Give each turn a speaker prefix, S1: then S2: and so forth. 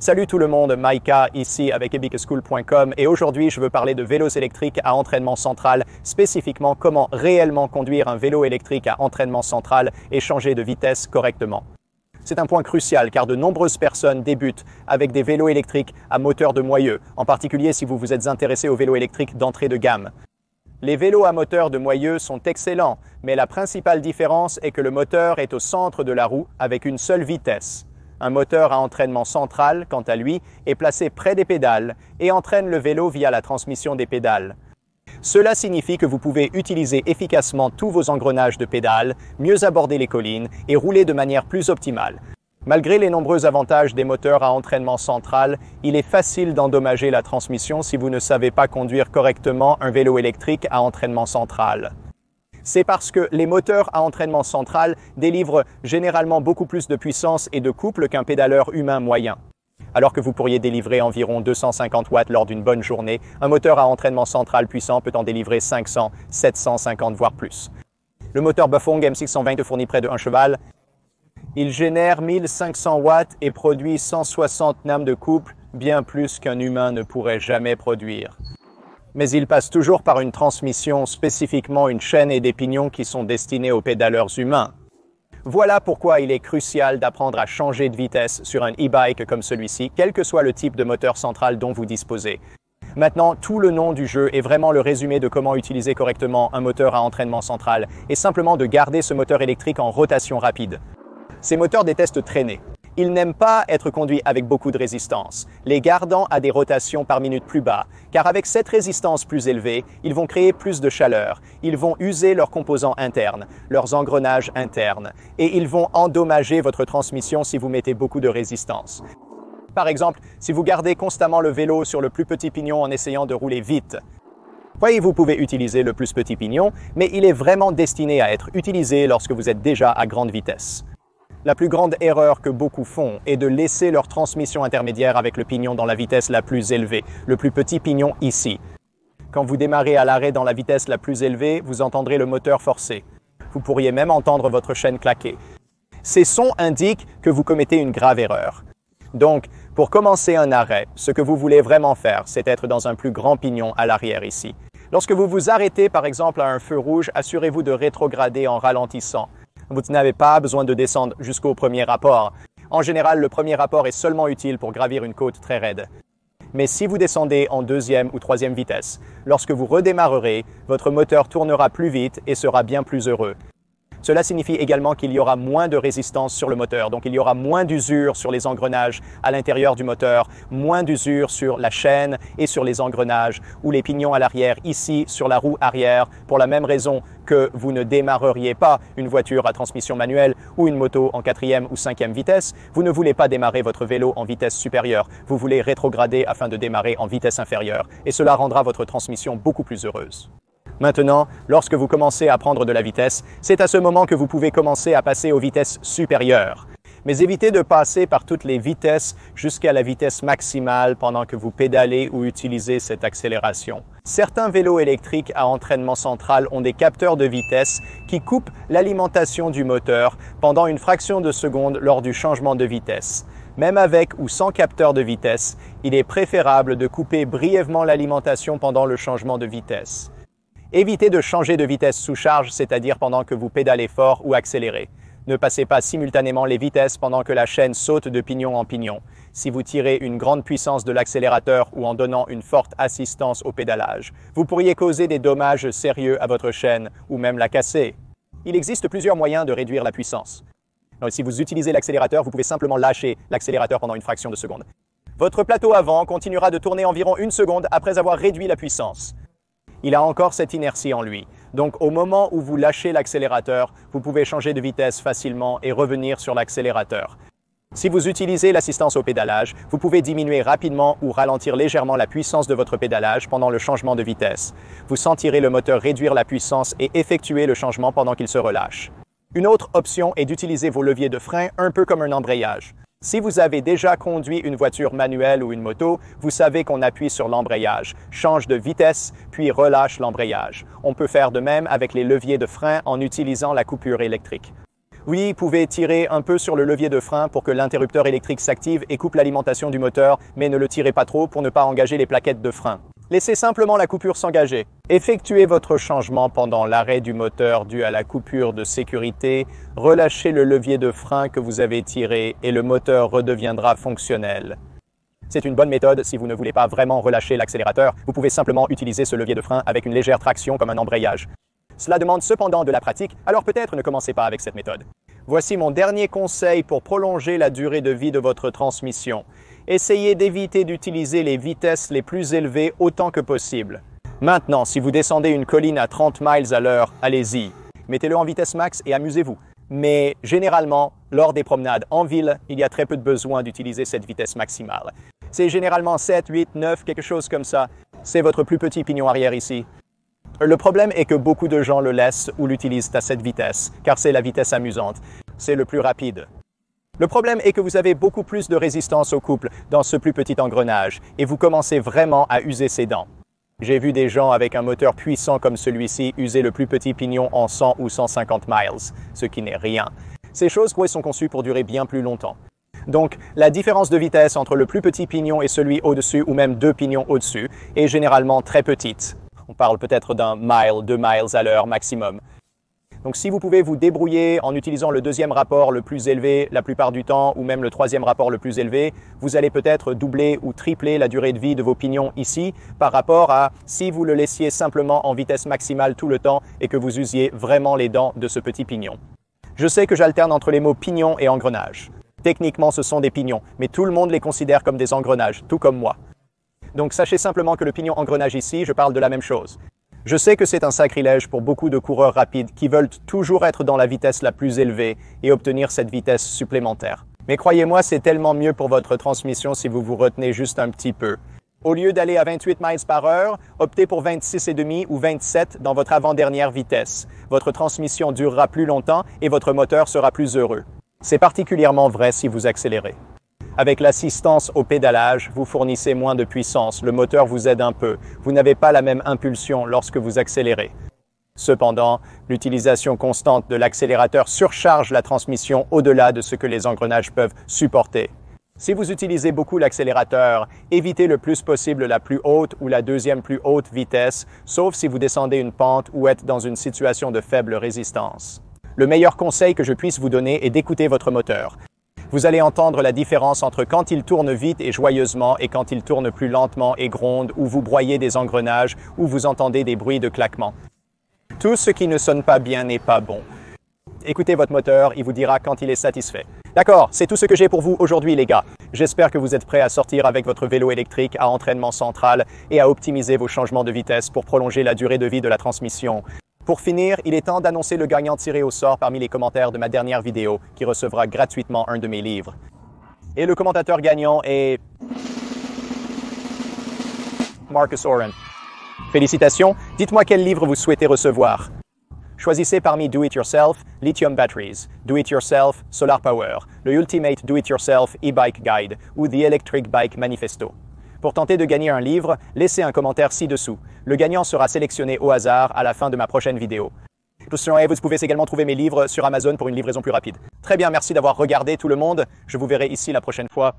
S1: Salut tout le monde, Maïka ici avec ebikeschool.com et aujourd'hui je veux parler de vélos électriques à entraînement central, spécifiquement comment réellement conduire un vélo électrique à entraînement central et changer de vitesse correctement. C'est un point crucial car de nombreuses personnes débutent avec des vélos électriques à moteur de moyeu, en particulier si vous vous êtes intéressé aux vélos électriques d'entrée de gamme. Les vélos à moteur de moyeu sont excellents, mais la principale différence est que le moteur est au centre de la roue avec une seule vitesse. Un moteur à entraînement central, quant à lui, est placé près des pédales et entraîne le vélo via la transmission des pédales. Cela signifie que vous pouvez utiliser efficacement tous vos engrenages de pédales, mieux aborder les collines et rouler de manière plus optimale. Malgré les nombreux avantages des moteurs à entraînement central, il est facile d'endommager la transmission si vous ne savez pas conduire correctement un vélo électrique à entraînement central. C'est parce que les moteurs à entraînement central délivrent généralement beaucoup plus de puissance et de couple qu'un pédaleur humain moyen. Alors que vous pourriez délivrer environ 250 watts lors d'une bonne journée, un moteur à entraînement central puissant peut en délivrer 500, 750 voire plus. Le moteur Bafang M620 fournit près de 1 cheval. Il génère 1500 watts et produit 160 Nm de couple, bien plus qu'un humain ne pourrait jamais produire. Mais il passe toujours par une transmission, spécifiquement une chaîne et des pignons qui sont destinés aux pédaleurs humains. Voilà pourquoi il est crucial d'apprendre à changer de vitesse sur un e-bike comme celui-ci, quel que soit le type de moteur central dont vous disposez. Maintenant, tout le nom du jeu est vraiment le résumé de comment utiliser correctement un moteur à entraînement central et simplement de garder ce moteur électrique en rotation rapide. Ces moteurs détestent traîner. Ils n'aiment pas être conduits avec beaucoup de résistance, les gardant à des rotations par minute plus bas, car avec cette résistance plus élevée, ils vont créer plus de chaleur, ils vont user leurs composants internes, leurs engrenages internes, et ils vont endommager votre transmission si vous mettez beaucoup de résistance. Par exemple, si vous gardez constamment le vélo sur le plus petit pignon en essayant de rouler vite, voyez, vous pouvez utiliser le plus petit pignon, mais il est vraiment destiné à être utilisé lorsque vous êtes déjà à grande vitesse. La plus grande erreur que beaucoup font est de laisser leur transmission intermédiaire avec le pignon dans la vitesse la plus élevée, le plus petit pignon ici. Quand vous démarrez à l'arrêt dans la vitesse la plus élevée, vous entendrez le moteur forcer. Vous pourriez même entendre votre chaîne claquer. Ces sons indiquent que vous commettez une grave erreur. Donc, pour commencer un arrêt, ce que vous voulez vraiment faire, c'est être dans un plus grand pignon à l'arrière ici. Lorsque vous vous arrêtez par exemple à un feu rouge, assurez-vous de rétrograder en ralentissant. Vous n'avez pas besoin de descendre jusqu'au premier rapport. En général, le premier rapport est seulement utile pour gravir une côte très raide. Mais si vous descendez en deuxième ou troisième vitesse, lorsque vous redémarrerez, votre moteur tournera plus vite et sera bien plus heureux. Cela signifie également qu'il y aura moins de résistance sur le moteur, donc il y aura moins d'usure sur les engrenages à l'intérieur du moteur, moins d'usure sur la chaîne et sur les engrenages ou les pignons à l'arrière, ici sur la roue arrière, pour la même raison que vous ne démarreriez pas une voiture à transmission manuelle ou une moto en 4e ou 5e vitesse. Vous ne voulez pas démarrer votre vélo en vitesse supérieure, vous voulez rétrograder afin de démarrer en vitesse inférieure et cela rendra votre transmission beaucoup plus heureuse. Maintenant, lorsque vous commencez à prendre de la vitesse, c'est à ce moment que vous pouvez commencer à passer aux vitesses supérieures. Mais évitez de passer par toutes les vitesses jusqu'à la vitesse maximale pendant que vous pédalez ou utilisez cette accélération. Certains vélos électriques à entraînement central ont des capteurs de vitesse qui coupent l'alimentation du moteur pendant une fraction de seconde lors du changement de vitesse. Même avec ou sans capteur de vitesse, il est préférable de couper brièvement l'alimentation pendant le changement de vitesse. Évitez de changer de vitesse sous charge, c'est-à-dire pendant que vous pédalez fort ou accélérez. Ne passez pas simultanément les vitesses pendant que la chaîne saute de pignon en pignon. Si vous tirez une grande puissance de l'accélérateur ou en donnant une forte assistance au pédalage, vous pourriez causer des dommages sérieux à votre chaîne ou même la casser. Il existe plusieurs moyens de réduire la puissance. Donc, si vous utilisez l'accélérateur, vous pouvez simplement lâcher l'accélérateur pendant une fraction de seconde. Votre plateau avant continuera de tourner environ 1 seconde après avoir réduit la puissance. Il a encore cette inertie en lui. Donc au moment où vous lâchez l'accélérateur, vous pouvez changer de vitesse facilement et revenir sur l'accélérateur. Si vous utilisez l'assistance au pédalage, vous pouvez diminuer rapidement ou ralentir légèrement la puissance de votre pédalage pendant le changement de vitesse. Vous sentirez le moteur réduire la puissance et effectuer le changement pendant qu'il se relâche. Une autre option est d'utiliser vos leviers de frein un peu comme un embrayage. Si vous avez déjà conduit une voiture manuelle ou une moto, vous savez qu'on appuie sur l'embrayage, change de vitesse, puis relâche l'embrayage. On peut faire de même avec les leviers de frein en utilisant la coupure électrique. Oui, vous pouvez tirer un peu sur le levier de frein pour que l'interrupteur électrique s'active et coupe l'alimentation du moteur, mais ne le tirez pas trop pour ne pas engager les plaquettes de frein. Laissez simplement la coupure s'engager. Effectuez votre changement pendant l'arrêt du moteur dû à la coupure de sécurité. Relâchez le levier de frein que vous avez tiré et le moteur redeviendra fonctionnel. C'est une bonne méthode si vous ne voulez pas vraiment relâcher l'accélérateur. Vous pouvez simplement utiliser ce levier de frein avec une légère traction comme un embrayage. Cela demande cependant de la pratique, alors peut-être ne commencez pas avec cette méthode. Voici mon dernier conseil pour prolonger la durée de vie de votre transmission. Essayez d'éviter d'utiliser les vitesses les plus élevées autant que possible. Maintenant, si vous descendez une colline à 30 miles à l'heure, allez-y. Mettez-le en vitesse max et amusez-vous. Mais généralement, lors des promenades en ville, il y a très peu de besoin d'utiliser cette vitesse maximale. C'est généralement 7, 8, 9, quelque chose comme ça. C'est votre plus petit pignon arrière ici. Le problème est que beaucoup de gens le laissent ou l'utilisent à cette vitesse, car c'est la vitesse amusante. C'est le plus rapide. Le problème est que vous avez beaucoup plus de résistance au couple dans ce plus petit engrenage et vous commencez vraiment à user ses dents. J'ai vu des gens avec un moteur puissant comme celui-ci user le plus petit pignon en 100 ou 150 miles, ce qui n'est rien. Ces choses sont conçues pour durer bien plus longtemps. Donc, la différence de vitesse entre le plus petit pignon et celui au-dessus, ou même deux pignons au-dessus, est généralement très petite. On parle peut-être d'un mile, 2 miles à l'heure maximum. Donc si vous pouvez vous débrouiller en utilisant le deuxième rapport le plus élevé la plupart du temps, ou même le troisième rapport le plus élevé, vous allez peut-être doubler ou tripler la durée de vie de vos pignons ici par rapport à si vous le laissiez simplement en vitesse maximale tout le temps et que vous usiez vraiment les dents de ce petit pignon. Je sais que j'alterne entre les mots pignon et engrenage. Techniquement, ce sont des pignons, mais tout le monde les considère comme des engrenages, tout comme moi. Donc sachez simplement que le pignon engrenage ici, je parle de la même chose. Je sais que c'est un sacrilège pour beaucoup de coureurs rapides qui veulent toujours être dans la vitesse la plus élevée et obtenir cette vitesse supplémentaire. Mais croyez-moi, c'est tellement mieux pour votre transmission si vous vous retenez juste un petit peu. Au lieu d'aller à 28 miles par heure, optez pour 26,5 ou 27 dans votre avant-dernière vitesse. Votre transmission durera plus longtemps et votre moteur sera plus heureux. C'est particulièrement vrai si vous accélérez. Avec l'assistance au pédalage, vous fournissez moins de puissance, le moteur vous aide un peu, vous n'avez pas la même impulsion lorsque vous accélérez. Cependant, l'utilisation constante de l'accélérateur surcharge la transmission au-delà de ce que les engrenages peuvent supporter. Si vous utilisez beaucoup l'accélérateur, évitez le plus possible la plus haute ou la deuxième plus haute vitesse, sauf si vous descendez une pente ou êtes dans une situation de faible résistance. Le meilleur conseil que je puisse vous donner est d'écouter votre moteur. Vous allez entendre la différence entre quand il tourne vite et joyeusement et quand il tourne plus lentement et gronde, ou vous broyez des engrenages, ou vous entendez des bruits de claquements. Tout ce qui ne sonne pas bien n'est pas bon. Écoutez votre moteur, il vous dira quand il est satisfait. D'accord, c'est tout ce que j'ai pour vous aujourd'hui les gars. J'espère que vous êtes prêts à sortir avec votre vélo électrique à entraînement central et à optimiser vos changements de vitesse pour prolonger la durée de vie de la transmission. Pour finir, il est temps d'annoncer le gagnant tiré au sort parmi les commentaires de ma dernière vidéo, qui recevra gratuitement un de mes livres. Et le commentateur gagnant est Marcus Oren. Félicitations, dites-moi quel livre vous souhaitez recevoir. Choisissez parmi Do It Yourself, Lithium Batteries, Do It Yourself, Solar Power, le Ultimate Do It Yourself e-Bike Guide ou The Electric Bike Manifesto. Pour tenter de gagner un livre, laissez un commentaire ci-dessous. Le gagnant sera sélectionné au hasard à la fin de ma prochaine vidéo. Vous pouvez également trouver mes livres sur Amazon pour une livraison plus rapide. Très bien, merci d'avoir regardé tout le monde. Je vous verrai ici la prochaine fois.